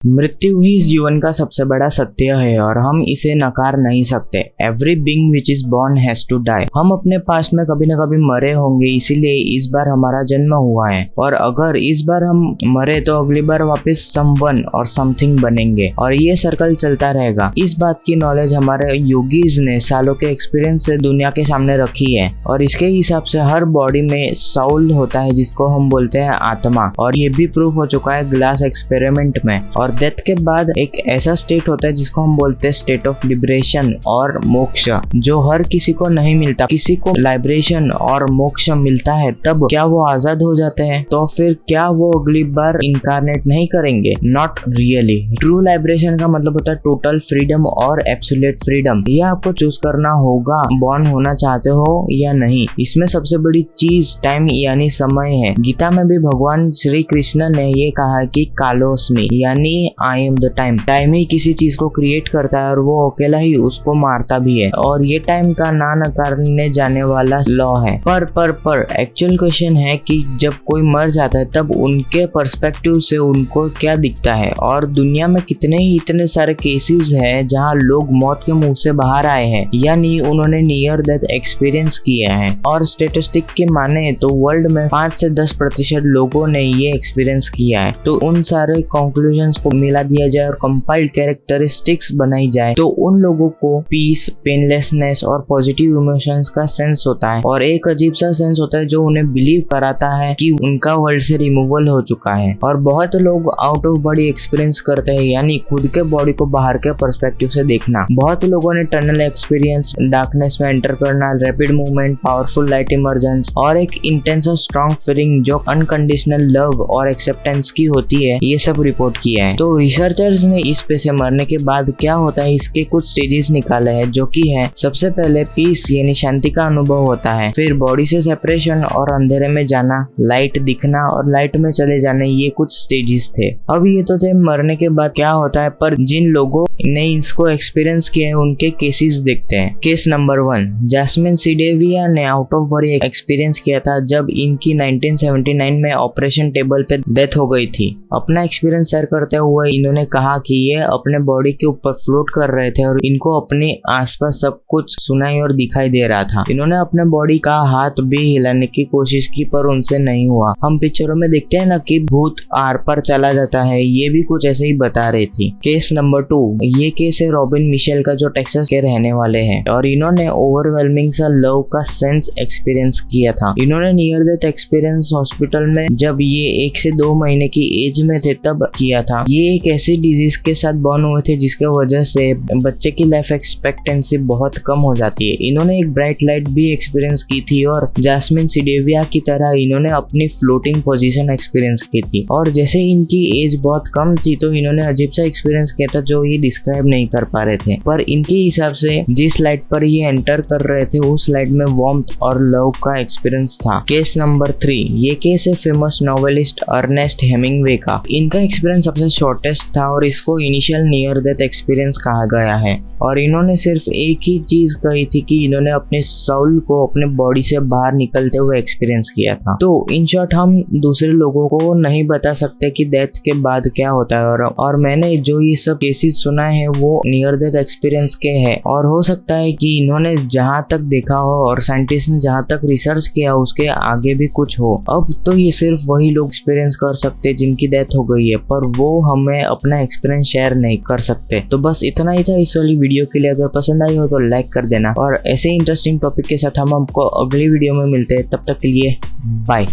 मृत्यु ही इस जीवन का सबसे बड़ा सत्य है और हम इसे नकार नहीं सकते। Every being which is born has to die. हम अपने पास्ट में कभी न कभी मरे होंगे, इसीलिए इस बार हमारा जन्म हुआ है। और अगर इस बार हम मरे तो अगली बार वापस समवन और समथिंग बनेंगे और ये सर्कल चलता रहेगा। इस बात की नॉलेज हमारे योगीज ने सालों के एक्सपीरियंस से दुनिया के सामने रखी है। और इसके हिसाब से हर बॉडी में साउल होता है जिसको हम बोलते हैं आत्मा, और ये भी प्रूफ हो चुका है ग्लास एक्सपेरिमेंट में। और डेथ के बाद एक ऐसा स्टेट होता है जिसको हम बोलते हैं स्टेट ऑफ लिबरेशन और मोक्ष, जो हर किसी को नहीं मिलता। किसी को लाइब्रेशन और मोक्ष मिलता है तब क्या वो आजाद हो जाते हैं? तो फिर क्या वो अगली बार इनकारनेट नहीं करेंगे? Not really. ट्रू लाइब्रेशन का मतलब होता है टोटल फ्रीडम और एब्सोल्यूट फ्रीडम। ये आपको चूज करना होगा बॉर्न होना चाहते हो या नहीं। इसमें सबसे बड़ी चीज टाइम यानी समय है। गीता में भी भगवान श्री कृष्ण ने ये कहा कि कालोस्मी यानी I am the time. Time ही किसी चीज को क्रिएट करता है और वो अकेला ही उसको मारता भी है। और ये टाइम का ना नकारने जाने वाला लॉ है। पर एक्चुअल क्वेश्चन है कि जब कोई मर जाता है तब उनके पर्सपेक्टिव से उनको क्या दिखता है। और दुनिया में इतने सारे केसेस हैं जहां लोग मौत के मुंह से बाहर आए हैं, यानी उन्होंने नियर डेथ एक्सपीरियंस किया है। और स्टेटिस्टिक की माने तो वर्ल्ड में 5 से 10% लोगों ने ये एक्सपीरियंस किया है। तो उन सारे कंक्लूजन्स को मिला दिया जाए और कंपाइल्ड कैरेक्टरिस्टिक्स बनाई जाए तो उन लोगों को पीस, पेनलेसनेस और पॉजिटिव इमोशंस का सेंस होता है। और एक अजीब सा सेंस होता है जो उन्हें बिलीव कराता है कि उनका वर्ल्ड से रिमूवल हो चुका है। और बहुत लोग आउट ऑफ बॉडी एक्सपीरियंस करते हैं, यानी खुद के बॉडी को बाहर के पर्सपेक्टिव से देखना। बहुत लोगों ने टनल एक्सपीरियंस, डार्कनेस में एंटर करना, rapid movement, powerful light emergence और एक इंटेंस और स्ट्रॉन्ग फीलिंग जो अनकंडीशनल लव और एक्सेप्टेंस की होती है, ये सब रिपोर्ट किया है। तो रिसर्चर्स ने इस पे से मरने के बाद क्या होता है इसके कुछ स्टेजेस निकाले हैं, जो कि है सबसे पहले पीस यानी शांति का अनुभव होता है, फिर बॉडी से सेपरेशन और अंधेरे में जाना, लाइट दिखना और लाइट में चले जाने, ये कुछ स्टेजेस थे। अब ये तो थे मरने के बाद क्या होता है, पर जिन लोगों ने इसको एक्सपीरियंस किया है उनके केसेस देखते हैं। केस नंबर 1, जैस्मिन सीडेविया ने आउट ऑफ बॉडी एक्सपीरियंस किया था जब इनकी 1979 में ऑपरेशन टेबल पे डेथ हो गई थी। अपना एक्सपीरियंस शेयर करते हुए इन्होंने कहा कि ये अपने बॉडी के ऊपर फ्लोट कर रहे थे और इनको अपने आसपास सब कुछ सुनाई और दिखाई दे रहा था। इन्होंने अपने बॉडी का हाथ भी हिलाने की कोशिश की पर उनसे नहीं हुआ। हम पिक्चरों में देखते हैं ना कि भूत आर पर चला जाता है, ये भी कुछ ऐसे ही बता रही थी। केस नंबर 2, ये केस है रॉबिन मिशेल का, जो टेक्सास के रहने वाले हैं और इन्होंने ओवरवेलमिंग सा लव का सेंस एक्सपीरियंस किया था। इन्होंने नियर डेथ एक्सपीरियंस हॉस्पिटल में जब ये 1 से 2 महीने की एज में थे तब किया था। ये एक ऐसी डिजीज के साथ बॉर्न हुए थे जिसके वजह से बच्चे की लाइफ एक्सपेक्टेंसी बहुत कम हो जाती है। इन्होंने एक ब्राइट लाइट भी एक्सपीरियंस की थी और जैस्मिन सीडेविया की तरह इन्होंने अपनी फ्लोटिंग पोजीशन एक्सपीरियंस की थी। और जैसे इनकी एज बहुत कम थी तो इन्होंने अजीब सा एक्सपीरियंस किया था जो ये डिस्क्राइब नहीं कर पा रहे थे। पर इनके हिसाब से जिस लाइट पर ये एंटर कर रहे थे उस लाइट में वार्मथ और लव का एक्सपीरियंस था। केस नंबर 3, ये केस है फेमस नॉवेलिस्ट अर्नेस्ट हेमिंगवे का। इनका एक्सपीरियंस सबसे शॉर्टेस्ट था और इसको इनिशियल नियर डेथ एक्सपीरियंस कहा गया है। और इन्होंने सिर्फ एक ही चीज कही थी कि इन्होंने अपने सोल को अपने बॉडी से बाहर निकलते हुए एक्सपीरियंस किया था। तो इन शॉर्ट हम दूसरे लोगों को नहीं बता सकते कि डेथ के बाद क्या होता है। और मैंने जो ये सब केसेस सुना है वो नियर डेथ एक्सपीरियंस के हैं और हो सकता है कि इन्होंने जहां तक देखा हो और साइंटिस्ट ने जहां तक रिसर्च किया उसके आगे भी कुछ हो। अब तो ये सिर्फ वही लोग एक्सपीरियंस कर सकते जिनकी डेथ हो गई है, पर वो हमें अपना एक्सपीरियंस शेयर नहीं कर सकते। तो बस इतना ही था इस वाली वीडियो के लिए। अगर पसंद आई हो तो लाइक कर देना और ऐसे इंटरेस्टिंग टॉपिक के साथ हम आपको अगली वीडियो में मिलते हैं। तब तक के लिए बाय।